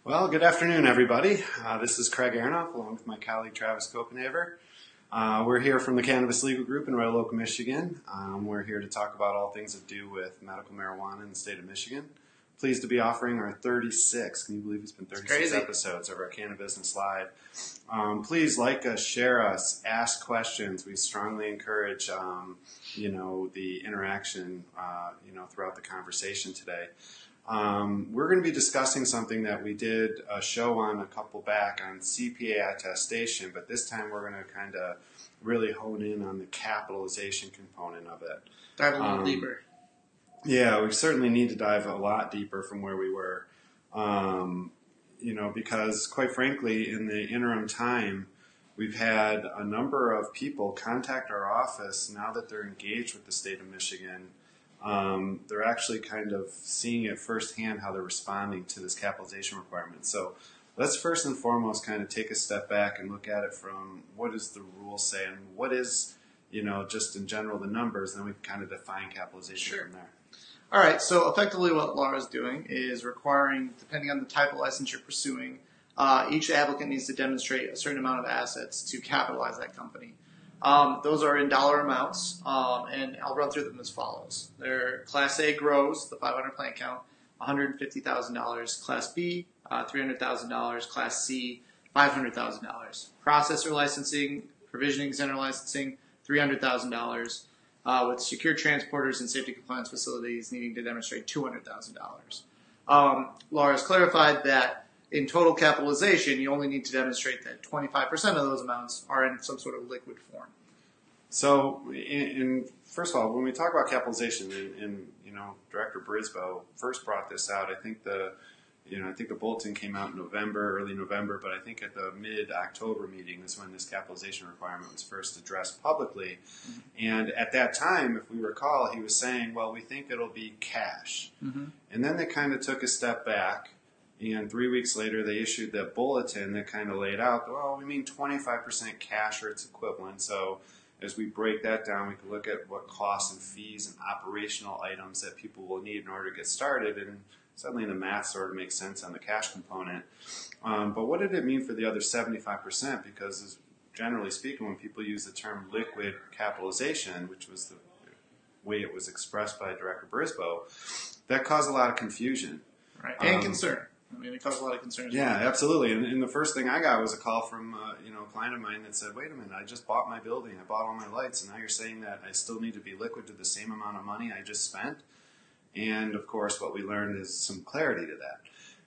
Well, good afternoon, everybody. This is Craig Aronoff, along with my colleague Travis Copenhaver. We're here from the Cannabis Legal Group in Royal Oak, Michigan. We're here to talk about all things that do with medical marijuana in the state of Michigan. Pleased to be offering our 36, can you believe it's been 36 episodes of our Cannabis Live. Please like us, share us, ask questions. We strongly encourage, the interaction, throughout the conversation today. We're going to be discussing something that we did a show on a couple back on CPA attestation, but this time we're going to kind of really hone in on the capitalization component of it. Dive a little deeper. Yeah, we certainly need to dive a lot deeper from where we were, because quite frankly, in the interim time, we've had a number of people contact our office now that they're engaged with the state of Michigan. They're actually kind of seeing it firsthand how they're responding to this capitalization requirement. So let's first and foremost kind of take a step back and look at it from what does the rule say and what is, just in general the numbers, then we can kind of define capitalization from there. All right, so effectively what Laura's doing is requiring, depending on the type of license you're pursuing, each applicant needs to demonstrate a certain amount of assets to capitalize that company. Those are in dollar amounts, and I'll run through them as follows. They're Class A grows, the 500 plant count, $150,000. Class B, $300,000. Class C, $500,000. Processor licensing, provisioning center licensing, $300,000. With secure transporters and safety compliance facilities needing to demonstrate $200,000. Laura's clarified that in total capitalization, you only need to demonstrate that 25% of those amounts are in some sort of liquid form. So, first of all, when we talk about capitalization, and Director Brisboe first brought this out. I think the bulletin came out in early November, but I think at the mid-October meeting is when this capitalization requirement was first addressed publicly. Mm-hmm. And at that time, if we recall, he was saying, well, we think it'll be cash. Mm-hmm. And then they kind of took a step back. And 3 weeks later, they issued that bulletin that kind of laid out, well, we mean 25% cash or its equivalent. So as we break that down, we can look at what costs and fees and operational items that people will need in order to get started. And suddenly the math sort of makes sense on the cash component. But what did it mean for the other 75%? Because generally speaking, when people use the term liquid capitalization, which was the way it was expressed by Director Brisboe, that caused a lot of confusion. Right, and concern. I mean, it caused a lot of concern. Yeah, absolutely. And the first thing I got was a call from a client of mine that said, wait a minute, I just bought my building, I bought all my lights, and now you're saying that I still need to be liquid to the same amount of money I just spent? And, of course, what we learned is some clarity to that.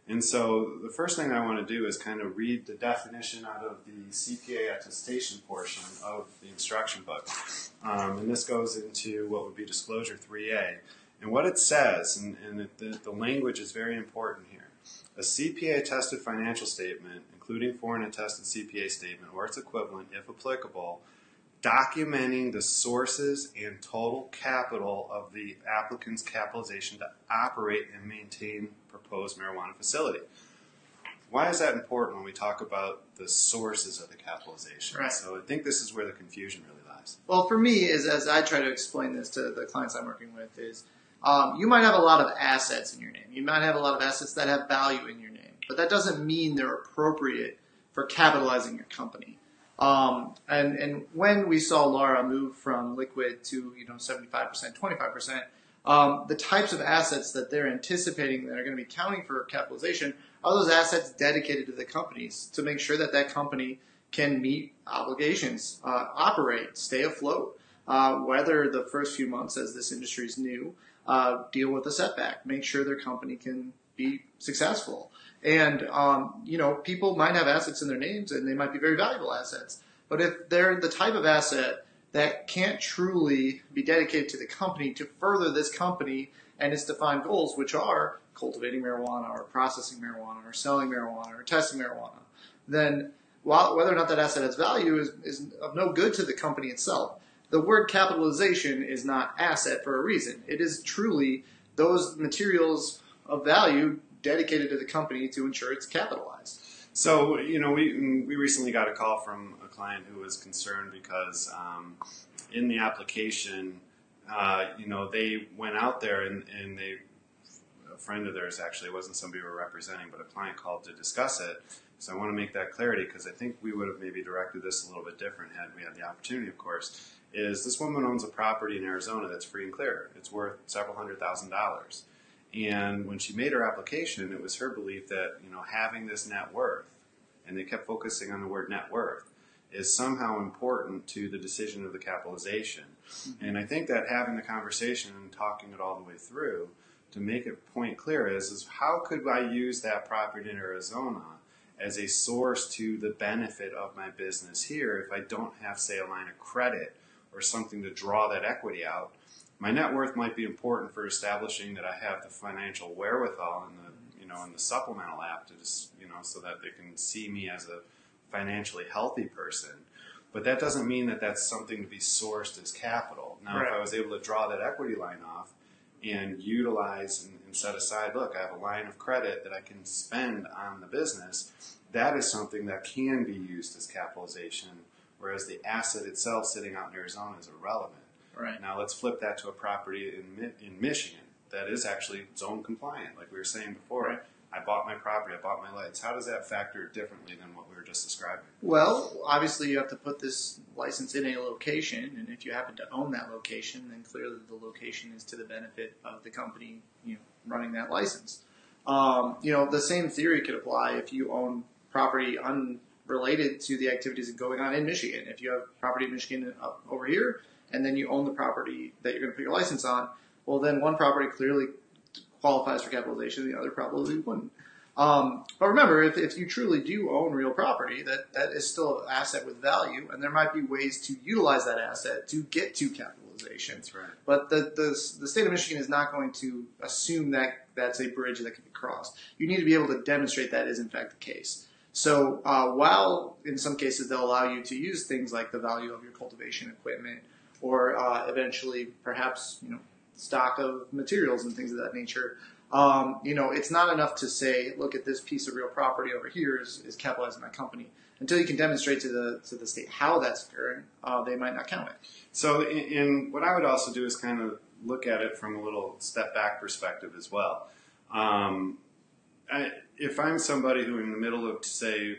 And so the first thing I want to do is kind of read the definition out of the CPA attestation portion of the instruction book. And this goes into what would be Disclosure 3A. And what it says, and the language is very important here, a CPA-attested financial statement, including foreign attested CPA statement or its equivalent, if applicable, documenting the sources and total capital of the applicant's capitalization to operate and maintain proposed marijuana facility. Why is that important when we talk about the sources of the capitalization? Right. So I think this is where the confusion really lies. Well, for me, as I try to explain this to the clients I'm working with, is you might have a lot of assets in your name. You might have a lot of assets that have value in your name, but that doesn't mean they're appropriate for capitalizing your company. And when we saw Laura move from liquid to 75%, 25%, the types of assets that they're anticipating that are going to be counting for capitalization are those assets dedicated to the companies to make sure that that company can meet obligations, operate, stay afloat, weather the first few months as this industry is new, deal with a setback, make sure their company can be successful. And, people might have assets in their names and they might be very valuable assets. But if they're the type of asset that can't truly be dedicated to the company to further this company and its defined goals, which are cultivating marijuana or processing marijuana or selling marijuana or testing marijuana, then whether or not that asset has value is of no good to the company itself. The word capitalization is not asset for a reason. It is truly those materials of value dedicated to the company to ensure it's capitalized. So, we recently got a call from a client who was concerned because in the application, they went out there and they a friend of theirs, actually. It wasn't somebody we were representing, but a client called to discuss it. So I want to make that clarity, because I think we would have maybe directed this a little bit different had we had the opportunity, of course. Is this woman owns a property in Arizona that's free and clear. It's worth several $100,000. And when she made her application, it was her belief that, having this net worth, and they kept focusing on the word net worth, is somehow important to the decision of the capitalization. Mm-hmm. And I think that having the conversation and talking it all the way through to make it point clear is how could I use that property in Arizona as a source to the benefit of my business here if I don't have, say, a line of credit or something to draw that equity out. My net worth might be important for establishing that I have the financial wherewithal in the supplemental app to just, so that they can see me as a financially healthy person. But that doesn't mean that that's something to be sourced as capital. Now, right. If I was able to draw that equity line off and utilize and set aside, look, I have a line of credit that I can spend on the business, that is something that can be used as capitalization, whereas the asset itself sitting out in Arizona is irrelevant. Right. Now let's flip that to a property in Michigan that is actually zone compliant, like we were saying before. Right. I bought my property, I bought my lights. How does that factor differently than what we were just describing? Well, obviously you have to put this license in a location, and if you happen to own that location, then clearly the location is to the benefit of the company running that license. The same theory could apply if you own property unrelated to the activities going on in Michigan. If you have property in Michigan up over here, and then you own the property that you're going to put your license on, well, then one property clearly qualifies for capitalization, the other probably wouldn't. But remember, if you truly do own real property, that is still an asset with value, and there might be ways to utilize that asset to get to capitalization. That's right. But the state of Michigan is not going to assume that that's a bridge that can be crossed. You need to be able to demonstrate that is in fact the case. So while in some cases they'll allow you to use things like the value of your cultivation equipment, or eventually perhaps stock of materials and things of that nature, it's not enough to say, look at this piece of real property over here is capitalizing my company. Until you can demonstrate to the state how that's occurring, they might not count it. So in what I would also do is kind of look at it from a little step back perspective as well. If I'm somebody who in the middle of, say,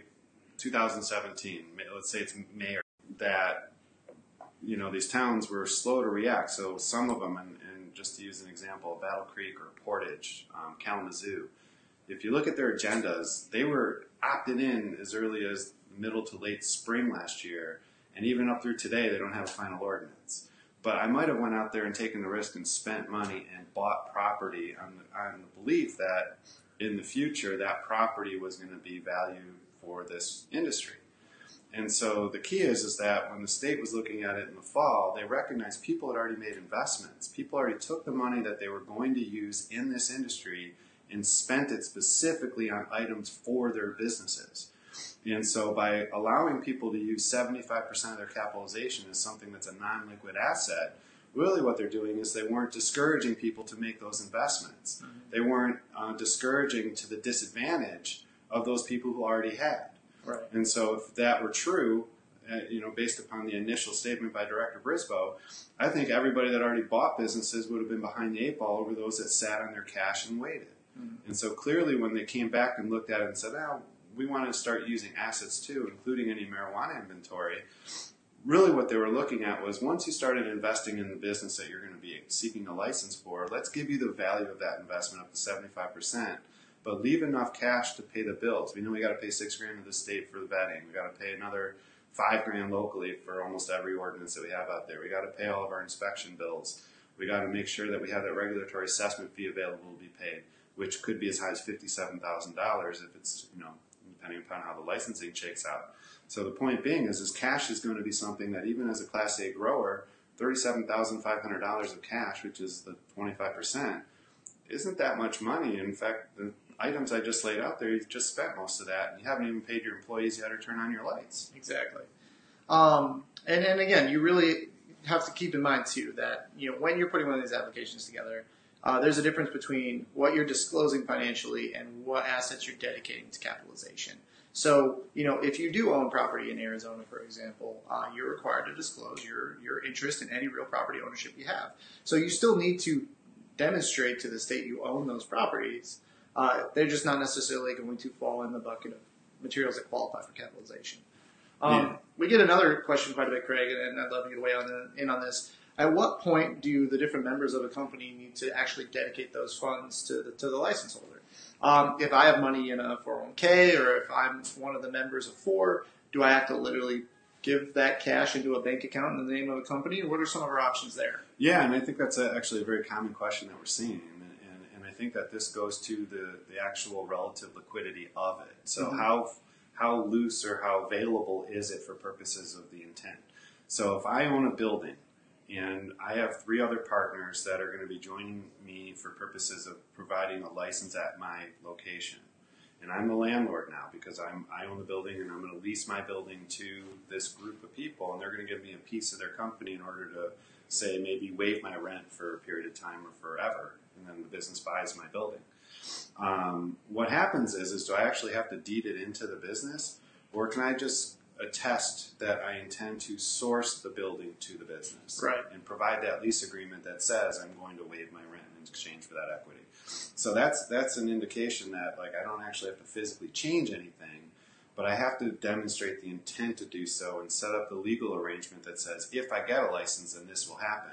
2017, let's say it's May, that these towns were slow to react. So some of them, and just to use an example, Battle Creek or Portage, Kalamazoo, if you look at their agendas, they were opted in as early as middle to late spring last year, and even up through today, they don't have a final ordinance. But I might have went out there and taken the risk and spent money and bought property on the belief that in the future that property was going to be valued for this industry. And so the key is that when the state was looking at it in the fall, they recognized people had already made investments. People already took the money that they were going to use in this industry and spent it specifically on items for their businesses. And so by allowing people to use 75% of their capitalization as something that's a non-liquid asset, really what they're doing is they weren't discouraging people to make those investments. Mm-hmm. They weren't discouraging to the disadvantage of those people who already had. Right. And so if that were true, based upon the initial statement by Director Brisboe, I think everybody that already bought businesses would have been behind the eight ball over those that sat on their cash and waited. Mm-hmm. And so clearly when they came back and looked at it and said, we want to start using assets too, including any marijuana inventory, really what they were looking at was once you started investing in the business that you're going to be seeking a license for, let's give you the value of that investment up to 75%. But leave enough cash to pay the bills. We know we got to pay $6,000 to the state for the vetting. We got to pay another $5,000 locally for almost every ordinance that we have out there. We got to pay all of our inspection bills. We got to make sure that we have that regulatory assessment fee available to be paid, which could be as high as $57,000 if it's depending upon how the licensing shakes out. So the point being is cash is going to be something that even as a Class A grower, $37,500 of cash, which is the 25%, isn't that much money. In fact, the items I just laid out there, you've just spent most of that, and you haven't even paid your employees yet or turned on your lights. Exactly. And again, you really have to keep in mind too that when you're putting one of these applications together, there's a difference between what you're disclosing financially and what assets you're dedicating to capitalization. So, if you do own property in Arizona, for example, you're required to disclose your interest in any real property ownership you have. So you still need to demonstrate to the state you own those properties, they're just not necessarily going to fall in the bucket of materials that qualify for capitalization. We get another question quite a bit, Craig, and I'd love you to weigh in on this. At what point do the different members of a company need to actually dedicate those funds to the license holder? If I have money in a 401k, or if I'm one of the members of 4, do I have to literally give that cash into a bank account in the name of a company? What are some of our options there? Yeah, and I think that's actually a very common question that we're seeing. And I think that this goes to the actual relative liquidity of it. So how loose or how available is it for purposes of the intent? So if I own a building and I have 3 other partners that are going to be joining me for purposes of providing a license at my location, and I'm the landlord now because I own the building and I'm going to lease my building to this group of people, and they're going to give me a piece of their company in order to, say, maybe waive my rent for a period of time or forever, and then the business buys my building. What happens is do I actually have to deed it into the business, or can I just attest that I intend to source the building to the business, right, and provide that lease agreement that says I'm going to waive my rent in exchange for that equity? So that's an indication that, like, I don't actually have to physically change anything, but I have to demonstrate the intent to do so and set up the legal arrangement that says if I get a license, then this will happen.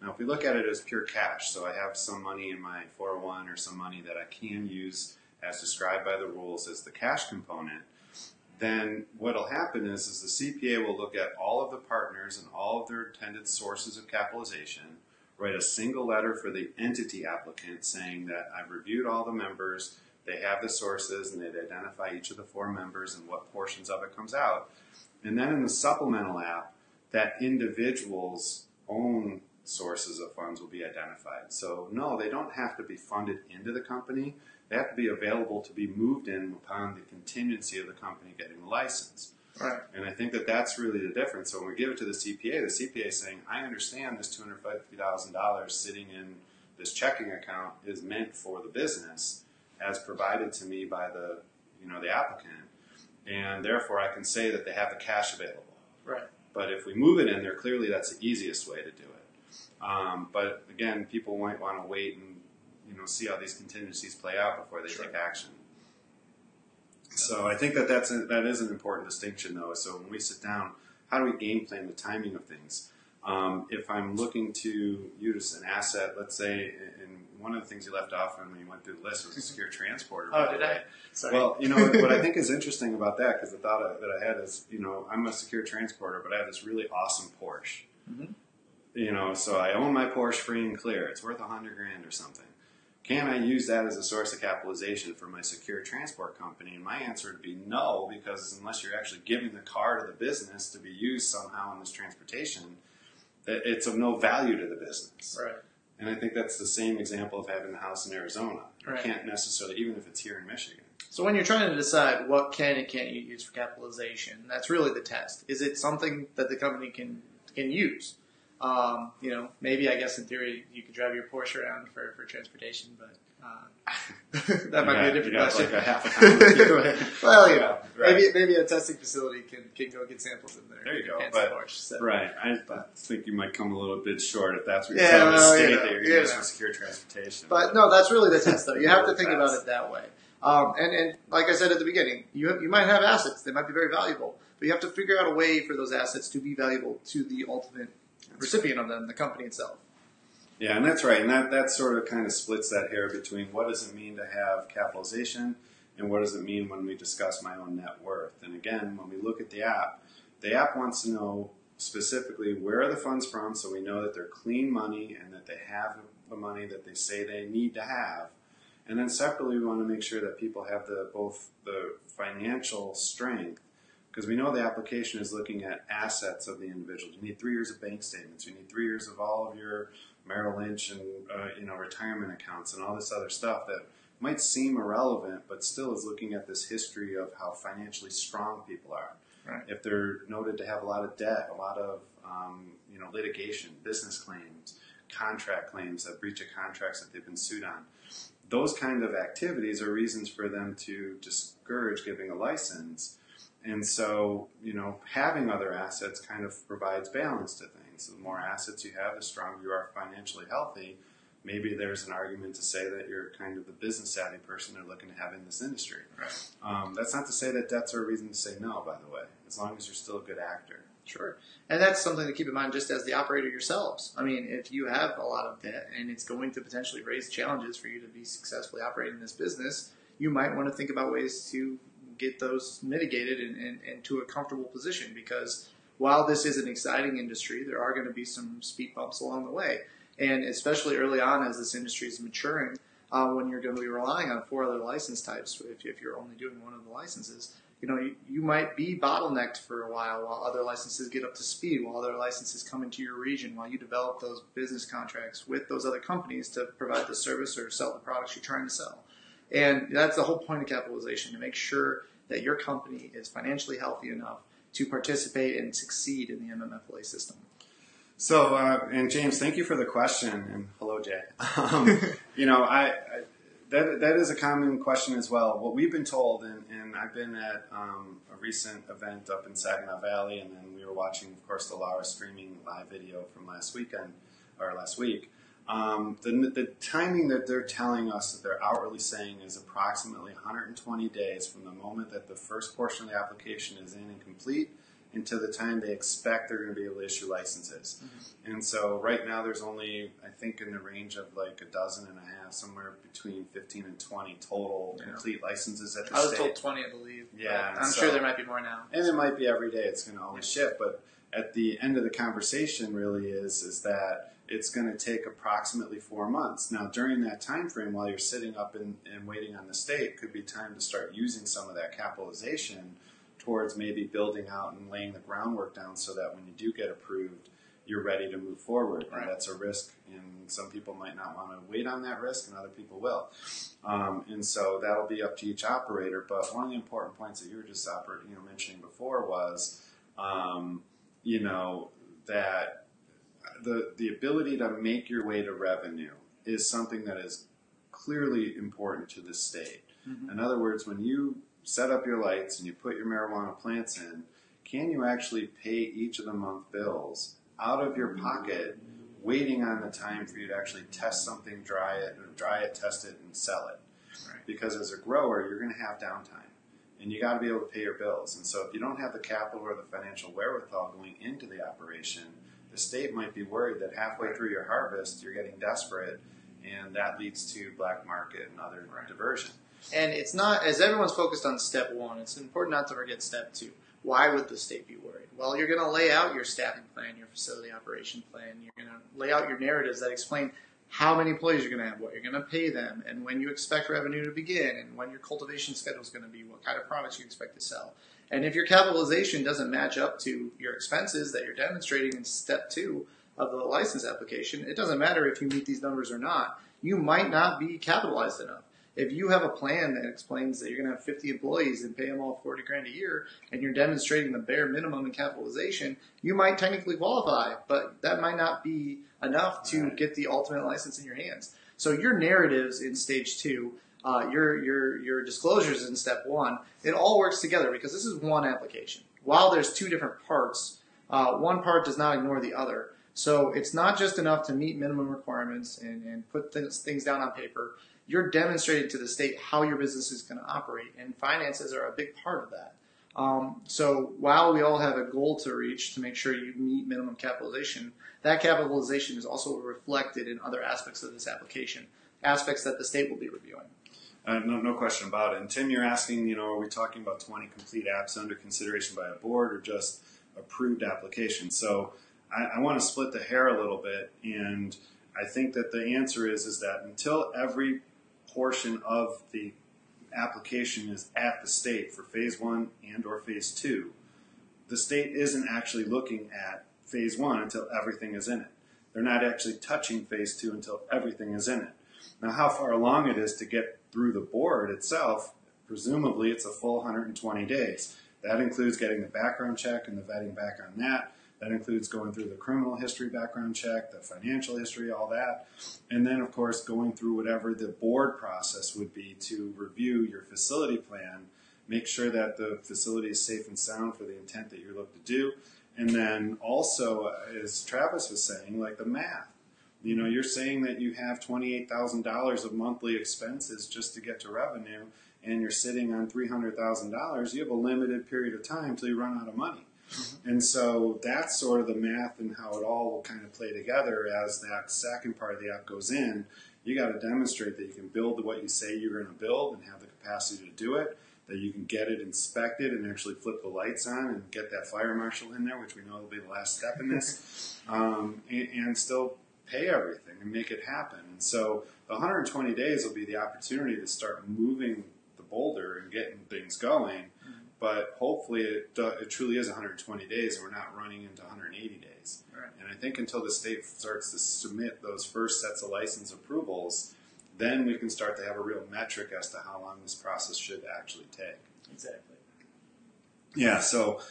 Now, if we look at it as pure cash, so I have some money in my 401 or some money that I can use as described by the rules as the cash component, then what will happen is the CPA will look at all of the partners and all of their intended sources of capitalization, write a single letter for the entity applicant saying that I've reviewed all the members, they have the sources, and they'd identify each of the 4 members and what portions of it comes out. And then in the supplemental app, that individual's own sources of funds will be identified. So no, they don't have to be funded into the company. They have to be available to be moved in upon the contingency of the company getting the license. Right. And I think that that's really the difference. So when we give it to the CPA is saying, I understand this $250,000 sitting in this checking account is meant for the business as provided to me by the applicant, and therefore I can say that they have the cash available. Right. But if we move it in there, clearly that's the easiest way to do it. But again, people might want to wait and see how these contingencies play out before they take action. So I think that is an important distinction, though. So when we sit down, how do we game plan the timing of things? If I'm looking to use an asset, let's say, and one of the things you left off when you went through the list was a secure transporter. Oh, did I? Sorry. Well, what I think is interesting about that, because the thought that I had is, I'm a secure transporter, but I have this really awesome Porsche. Mm-hmm. So I own my Porsche free and clear. It's worth $100,000 or something. Can I use that as a source of capitalization for my secure transport company? And my answer would be no, because unless you're actually giving the car to the business to be used somehow in this transportation, it's of no value to the business. Right. And I think that's the same example of having the house in Arizona. Right. You can't necessarily, even if it's here in Michigan. So when you're trying to decide what can and can't you use for capitalization, that's really the test. Is it something that the company can use? Maybe, I guess in theory you could drive your Porsche around for transportation, but that might be a different question. Like a half a pound. Well, maybe a testing facility can go get samples in there. There you go. Porsche, so. Right. I think you might come a little bit short if that's what you're trying to state that you're using for secure transportation. But no, that's really the test, though. You have to think about it that way. And like I said at the beginning, you might have assets. They might be very valuable, but you have to figure out a way for those assets to be valuable to the ultimate recipient of them, the company itself. Yeah, and that's right. And that sort of kind of splits that hair between what does it mean to have capitalization and what does it mean when we discuss my own net worth. And again, when we look at the app wants to know specifically where are the funds from, so we know that they're clean money and that they have the money that they say they need to have. And then separately, we want to make sure that people have both the financial strength, because we know the application is looking at assets of the individual. You need 3 years of bank statements. You need 3 years of all of your Merrill Lynch and retirement accounts and all this other stuff that might seem irrelevant, but still is looking at this history of how financially strong people are. Right. If they're noted to have a lot of debt, a lot of litigation, business claims, contract claims, breach of contracts that they've been sued on. Those kind of activities are reasons for them to discourage giving a license. And so, having other assets kind of provides balance to things. So the more assets you have, the stronger you are financially healthy. maybe there's an argument to say that you're kind of the business savvy person they're looking to have in this industry. Right. That's not to say that debts are a reason to say no, by the way, as long as you're still a good actor. Sure. And that's something to keep in mind just as the operator yourselves. I mean, if you have a lot of debt and it's going to potentially raise challenges for you to be successfully operating this business, you might want to think about ways to get those mitigated and to a comfortable position, because while this is an exciting industry, there are going to be some speed bumps along the way. And especially early on as this industry is maturing, when you're going to be relying on 4 other license types, if you're only doing one of the licenses, you might be bottlenecked for a while other licenses get up to speed, while other licenses come into your region, while you develop those business contracts with those other companies to provide the service or sell the products you're trying to sell. And that's the whole point of capitalization, to make sure that your company is financially healthy enough to participate and succeed in the MMFLA system. So, and James, thank you for the question, and hello, Jay. That is a common question as well. What we've been told, and I've been at a recent event up in Saginaw Valley, and then we were watching, of course, the Laura streaming live video from last week. The timing that they're telling us that they're outwardly saying is approximately 120 days from the moment that the first portion of the application is in and complete until the time they expect they're going to be able to issue licenses. Mm-hmm. And so right now there's only, I think, in the range of like a dozen and a half, somewhere between 15 and 20 total complete licenses at the state. I was told 20, I believe. Yeah. I'm sure there might be more now. And it might be every day. It's going to always shift. But at the end of the conversation really is that it's going to take approximately 4 months. Now, during that time frame, while you're sitting up and waiting on the state, could be time to start using some of that capitalization towards maybe building out and laying the groundwork down so that when you do get approved, you're ready to move forward. Right. And that's a risk, and some people might not want to wait on that risk, and other people will. And so that'll be up to each operator. But one of the important points that you were just mentioning before was, that the ability to make your way to revenue is something that is clearly important to the state. Mm-hmm. In other words, when you set up your lights and you put your marijuana plants in, can you actually pay each of the month bills out of your pocket, waiting on the time for you to actually test something, dry it, test it, and sell it? Right. Because as a grower, you're going to have downtime, and you got to be able to pay your bills. And so if you don't have the capital or the financial wherewithal going into the operation, the state might be worried that halfway through your harvest, you're getting desperate, and that leads to black market and other diversion. And it's not, as everyone's focused on step 1, it's important not to forget step 2. Why would the state be worried? Well, you're going to lay out your staffing plan, your facility operation plan. You're going to lay out your narratives that explain how many employees you're going to have, what you're going to pay them, and when you expect revenue to begin, and when your cultivation schedule is going to be, what kind of products you expect to sell. And if your capitalization doesn't match up to your expenses that you're demonstrating in step 2 of the license application, it doesn't matter if you meet these numbers or not. You might not be capitalized enough. If you have a plan that explains that you're going to have 50 employees and pay them all $40,000 a year, and you're demonstrating the bare minimum in capitalization, you might technically qualify, but that might not be enough to get the ultimate license in your hands. So your narratives in stage 2, your disclosures in step 1, it all works together because this is one application. While there's 2 different parts, one part does not ignore the other. So it's not just enough to meet minimum requirements and put things down on paper. You're demonstrating to the state how your business is going to operate, and finances are a big part of that. So while we all have a goal to reach to make sure you meet minimum capitalization, that capitalization is also reflected in other aspects of this application, aspects that the state will be reviewing. No question about it. And Tim, you're asking, are we talking about 20 complete apps under consideration by a board or just approved applications? So I want to split the hair a little bit, and I think that the answer is that until every portion of the application is at the state for phase 1 and or phase 2, the state isn't actually looking at phase 1 until everything is in it. They're not actually touching phase 2 until everything is in it. Now, how far along it is to get through the board itself, presumably it's a full 120 days. That includes getting the background check and the vetting back on that. That includes going through the criminal history background check, the financial history, all that. And then, of course, going through whatever the board process would be to review your facility plan, make sure that the facility is safe and sound for the intent that you're looking to do. And then also, as Travis was saying, like the math. You know, you're saying that you have $28,000 of monthly expenses just to get to revenue, and you're sitting on $300,000. You have a limited period of time till you run out of money. And so that's sort of the math and how it all will kind of play together as that second part of the app goes in. You got to demonstrate that you can build what you say you're going to build and have the capacity to do it, that you can get it inspected and actually flip the lights on and get that fire marshal in there, which we know will be the last step in this, and still pay everything and make it happen. And so the 120 days will be the opportunity to start moving the boulder and getting things going. But hopefully it truly is 120 days and we're not running into 180 days. Right. And I think until the state starts to submit those first sets of license approvals, then we can start to have a real metric as to how long this process should actually take. Exactly. Yeah, so,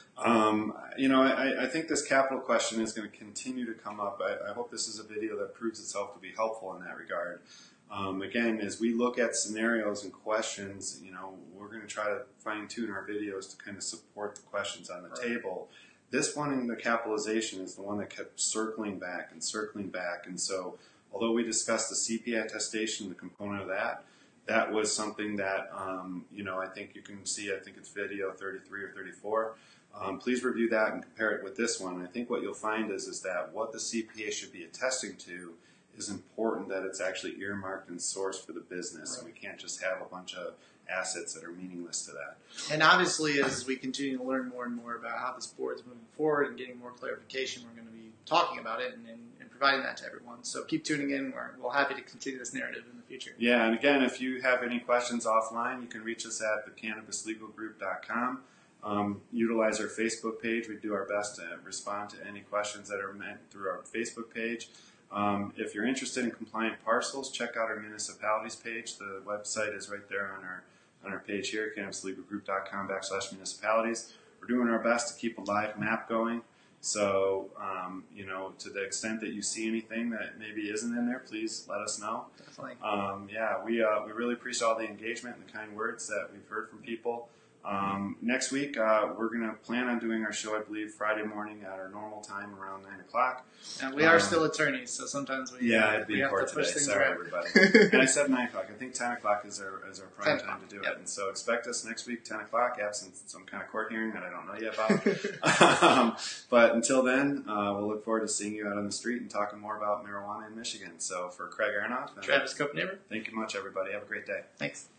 you know, I think this capital question is going to continue to come up. I hope this is a video that proves itself to be helpful in that regard. Again, as we look at scenarios and questions, you know, we're going to try to fine-tune our videos to kind of support the questions on the table. This one in the capitalization is the one that kept circling back. And so, although we discussed the CPA attestation, the component of that, that was something that, you know, I think you can see, I think it's video 33 or 34. Please review that and compare it with this one. I think what you'll find is that what the CPA should be attesting to is important, that it's actually earmarked and sourced for the business. Right. And we can't just have a bunch of assets that are meaningless to that. And obviously, as we continue to learn more and more about how this board is moving forward and getting more clarification, we're going to be talking about it and providing that to everyone. So keep tuning in. We're happy to continue this narrative in the future. Yeah, and again, if you have any questions offline, you can reach us at thecannabislegalgroup.com. Utilize our Facebook page. We do our best to respond to any questions that are meant through our Facebook page. If you're interested in compliant parcels, check out our municipalities page. The website is right there on our page here, cannabislegalgroup.com/municipalities. We're doing our best to keep a live map going. So, you know, to the extent that you see anything that maybe isn't in there, please let us know. Definitely. Yeah, we really appreciate all the engagement and the kind words that we've heard from people. Next week, we're going to plan on doing our show, I believe, Friday morning at our normal time around 9 o'clock. And we are still attorneys, so sometimes we have to push things Sorry, around. everybody. And I said 9 o'clock. I think 10 o'clock is our prime time to do it. And so expect us next week, 10 o'clock, absent some kind of court hearing that I don't know yet about. But until then, we'll look forward to seeing you out on the street and talking more about marijuana in Michigan. So for Craig Aronoff, Travis Copenhaver, thank you much, everybody. Have a great day. Thanks.